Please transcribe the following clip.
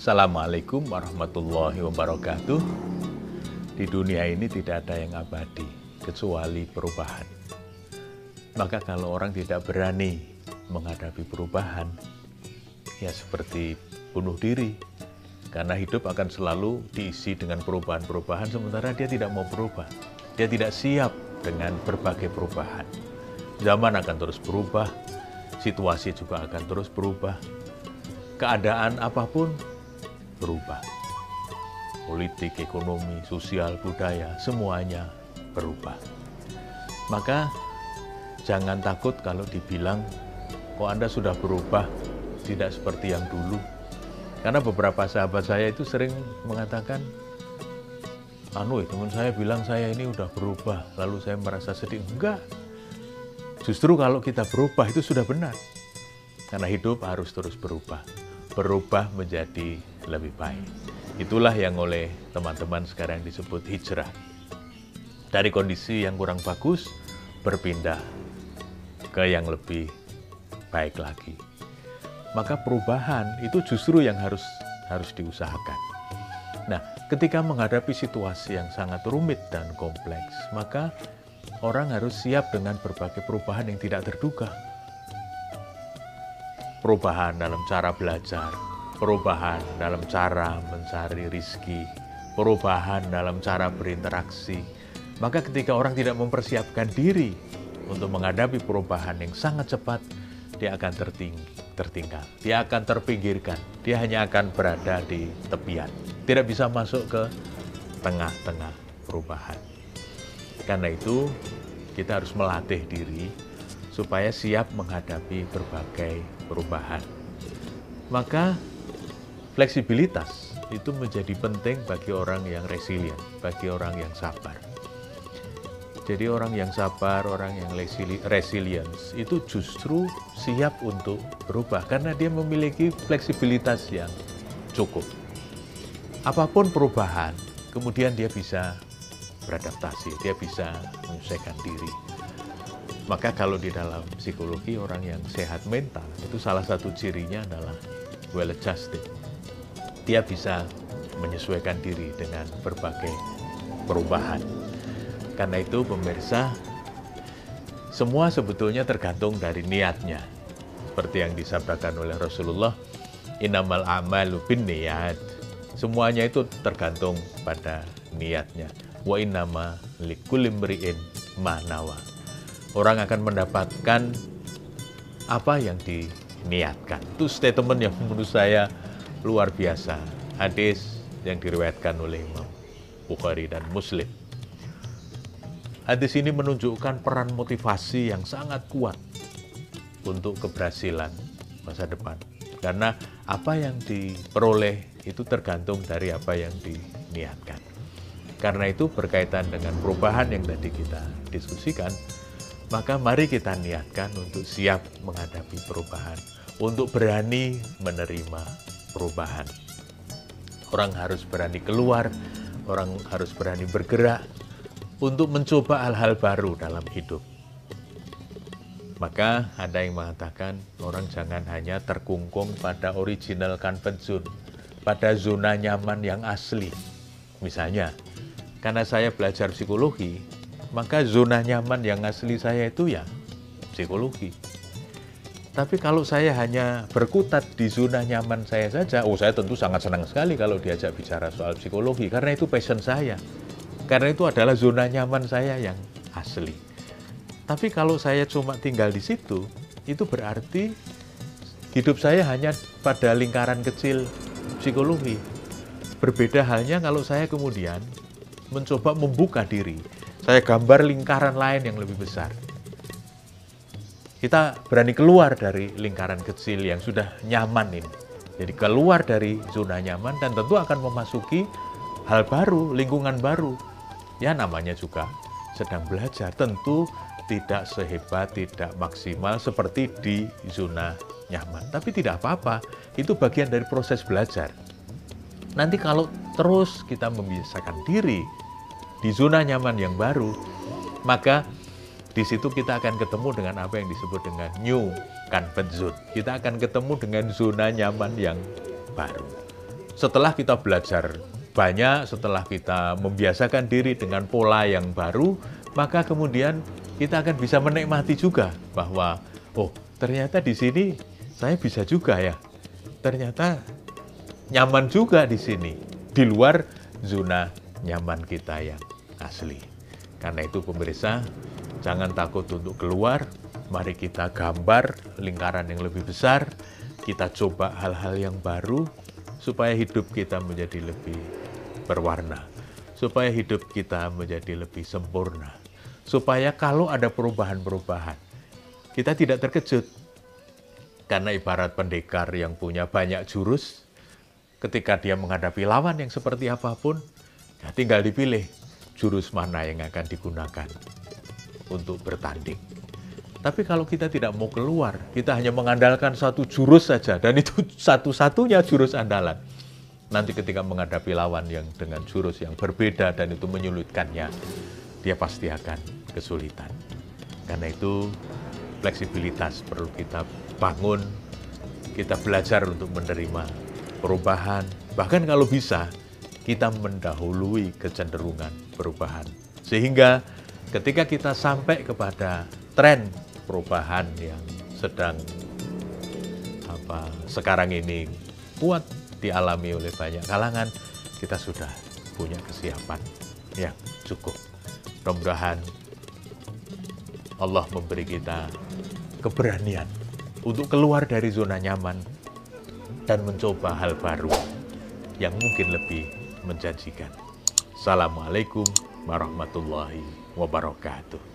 Assalamualaikum warahmatullahi wabarakatuh. Di dunia ini tidak ada yang abadi, kecuali perubahan. Maka kalau orang tidak berani menghadapi perubahan, ya seperti bunuh diri. Karena hidup akan selalu diisi dengan perubahan-perubahan, sementara dia tidak mau berubah. Dia tidak siap dengan berbagai perubahan. Zaman akan terus berubah, situasi juga akan terus berubah. Keadaan apapun berubah. Politik, ekonomi, sosial, budaya, semuanya berubah. Maka jangan takut kalau dibilang, kok Anda sudah berubah, tidak seperti yang dulu. Karena beberapa sahabat saya itu sering mengatakan, teman saya bilang saya ini udah berubah, lalu saya merasa sedih. Enggak, justru kalau kita berubah itu sudah benar. Karena hidup harus terus berubah menjadi lebih baik. Itulah yang oleh teman-teman sekarang disebut hijrah. Dari kondisi yang kurang bagus, berpindah ke yang lebih baik lagi. Maka perubahan itu justru yang harus diusahakan. Nah, ketika menghadapi situasi yang sangat rumit dan kompleks, maka orang harus siap dengan berbagai perubahan yang tidak terduga. Perubahan dalam cara belajar, perubahan dalam cara mencari rizki, perubahan dalam cara berinteraksi. Maka ketika orang tidak mempersiapkan diri untuk menghadapi perubahan yang sangat cepat, dia akan tertinggal, dia akan terpinggirkan, dia hanya akan berada di tepian, tidak bisa masuk ke tengah-tengah perubahan. Karena itu, kita harus melatih diri supaya siap menghadapi berbagai perubahan. Maka fleksibilitas itu menjadi penting bagi orang yang resilient, bagi orang yang sabar. Jadi orang yang sabar, orang yang resilience itu justru siap untuk berubah karena dia memiliki fleksibilitas yang cukup. Apapun perubahan, kemudian dia bisa beradaptasi, dia bisa menyesuaikan diri. Maka kalau di dalam psikologi orang yang sehat mental, itu salah satu cirinya adalah well adjusted. Dia bisa menyesuaikan diri dengan berbagai perubahan. Karena itu pemirsa, semua sebetulnya tergantung dari niatnya. Seperti yang disabdakan oleh Rasulullah, innamal a'malu binniyat. Semuanya itu tergantung pada niatnya. Wa innama likulli imri'in ma nawa. Orang akan mendapatkan apa yang diniatkan. Itu statement yang menurut saya luar biasa. Hadis yang diriwayatkan oleh Imam Bukhari dan Muslim. Hadis ini menunjukkan peran motivasi yang sangat kuat untuk keberhasilan masa depan. Karena apa yang diperoleh itu tergantung dari apa yang diniatkan. Karena itu berkaitan dengan perubahan yang tadi kita diskusikan, maka mari kita niatkan untuk siap menghadapi perubahan, untuk berani menerima perubahan. Orang harus berani keluar, orang harus berani bergerak untuk mencoba hal-hal baru dalam hidup. Maka ada yang mengatakan orang jangan hanya terkungkung pada original comfort zone, pada zona nyaman yang asli. Misalnya, karena saya belajar psikologi, maka zona nyaman yang asli saya itu ya psikologi. Tapi kalau saya hanya berkutat di zona nyaman saya saja, saya tentu sangat senang sekali kalau diajak bicara soal psikologi, karena itu passion saya. Karena itu adalah zona nyaman saya yang asli. Tapi kalau saya cuma tinggal di situ, itu berarti hidup saya hanya pada lingkaran kecil psikologi. Berbeda halnya kalau saya kemudian mencoba membuka diri. Saya gambar lingkaran lain yang lebih besar. Kita berani keluar dari lingkaran kecil yang sudah nyaman ini. Jadi keluar dari zona nyaman dan tentu akan memasuki hal baru, lingkungan baru. Ya namanya juga sedang belajar. Tentu tidak sehebat, tidak maksimal seperti di zona nyaman. Tapi tidak apa-apa, itu bagian dari proses belajar. Nanti kalau terus kita membiasakan diri di zona nyaman yang baru, maka di situ kita akan ketemu dengan apa yang disebut dengan new comfort zone. Kita akan ketemu dengan zona nyaman yang baru. setelah kita belajar banyak, setelah kita membiasakan diri dengan pola yang baru, maka kemudian kita akan bisa menikmati juga bahwa, oh ternyata di sini saya bisa juga ya. Ternyata nyaman juga di sini, di luar zona nyaman kita yang asli. Karena itu pemirsa, jangan takut untuk keluar, mari kita gambar lingkaran yang lebih besar, kita coba hal-hal yang baru, supaya hidup kita menjadi lebih berwarna, supaya hidup kita menjadi lebih sempurna, supaya kalau ada perubahan-perubahan, kita tidak terkejut. Karena ibarat pendekar yang punya banyak jurus, ketika dia menghadapi lawan yang seperti apapun, ya tinggal dipilih jurus mana yang akan digunakan untuk bertanding. Tapi kalau kita tidak mau keluar, kita hanya mengandalkan satu jurus saja, dan itu satu-satunya jurus andalan. Nanti ketika menghadapi lawan yang dengan jurus yang berbeda dan itu menyulitkannya, dia pasti akan kesulitan. Karena itu fleksibilitas perlu kita bangun, kita belajar untuk menerima perubahan. Bahkan kalau bisa, kita mendahului kecenderungan perubahan. Sehingga ketika kita sampai kepada tren perubahan yang sedang sekarang ini kuat dialami oleh banyak kalangan, kita sudah punya kesiapan yang cukup. Mudah-mudahan Allah memberi kita keberanian untuk keluar dari zona nyaman dan mencoba hal baru yang mungkin lebih menjanjikan. Assalamualaikum warahmatullahi wabarakatuh.